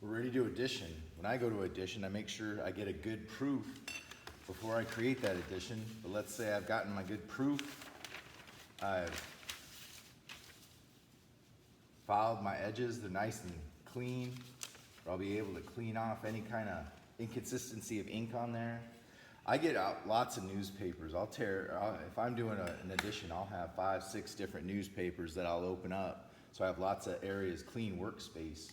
We're ready to edition. When I go to edition, I make sure I get a good proof before I create that edition. But let's say I've gotten my good proof. I've filed my edges. They're nice and clean. I'll be able to clean off any kind of inconsistency of ink on there. I get out lots of newspapers. If I'm doing an edition, I'll have 5, 6 different newspapers that I'll open up. So I have lots of areas, clean workspace.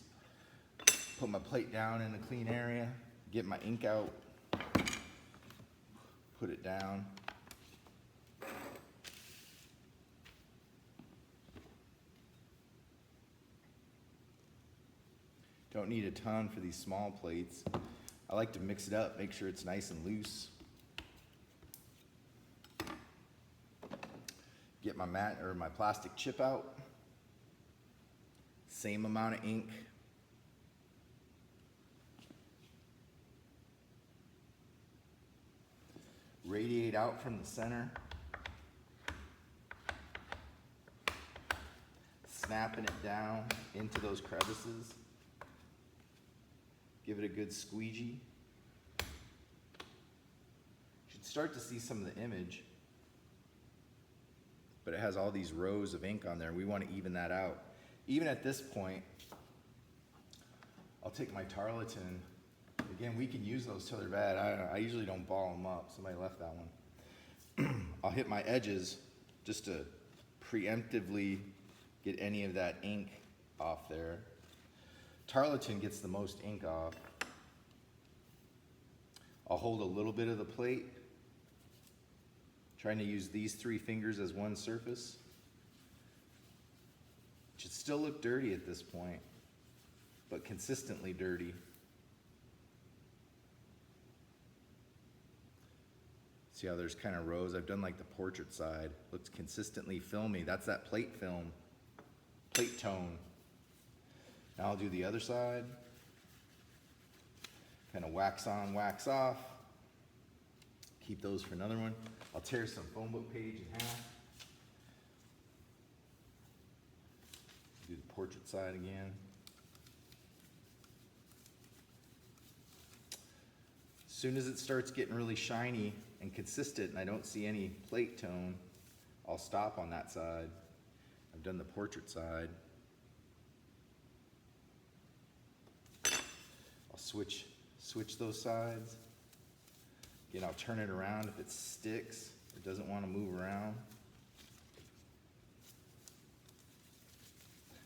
Put my plate down in a clean area, get my ink out, put it down. Don't need a ton for these small plates. I like to mix it up, make sure it's nice and loose. Get my my plastic chip out. Same amount of ink. Radiate out from the center. Snapping it down into those crevices. Give it a good squeegee. Should start to see some of the image, but it has all these rows of ink on there. We want to even that out. Even at this point, I'll take my tarlatan. Again, we can use those till they're bad. I usually don't ball them up. Somebody left that one. I'll hit my edges just to preemptively get any of that ink off there. Tarlatan gets the most ink off. I'll hold a little bit of the plate, trying to use these 3 fingers as one surface. It should still look dirty at this point, but consistently dirty. See how there's kind of rows? I've done like the portrait side. Looks consistently filmy. That's that plate film, plate tone. Now I'll do the other side. Kind of wax on, wax off. Keep those for another one. I'll tear some phone book page in half. Do the portrait side again. As soon as it starts getting really shiny and consistent and I don't see any plate tone, I'll stop on that side. I've done the portrait side. I'll switch those sides. Again, I'll turn it around if it sticks, it doesn't want to move around.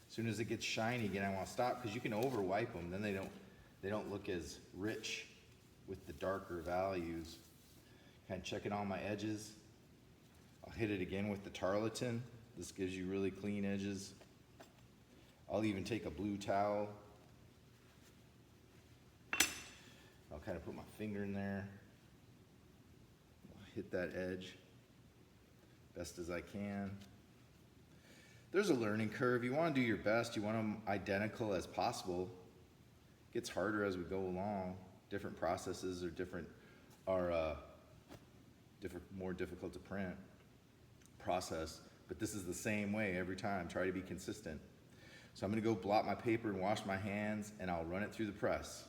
As soon as it gets shiny again, I want to stop because you can over wipe them, then they don't look as rich with the darker values. Kind of checking all my edges. I'll hit it again with the tarlatan. This gives you really clean edges. I'll even take a blue towel. I'll kind of put my finger in there. I'll hit that edge best as I can. There's a learning curve. You want to do your best. You want them identical as possible. It gets harder as we go along. Different processes are more difficult to print, process, but this is the same way every time. Try to be consistent. So I'm going to go blot my paper and wash my hands, and I'll run it through the press.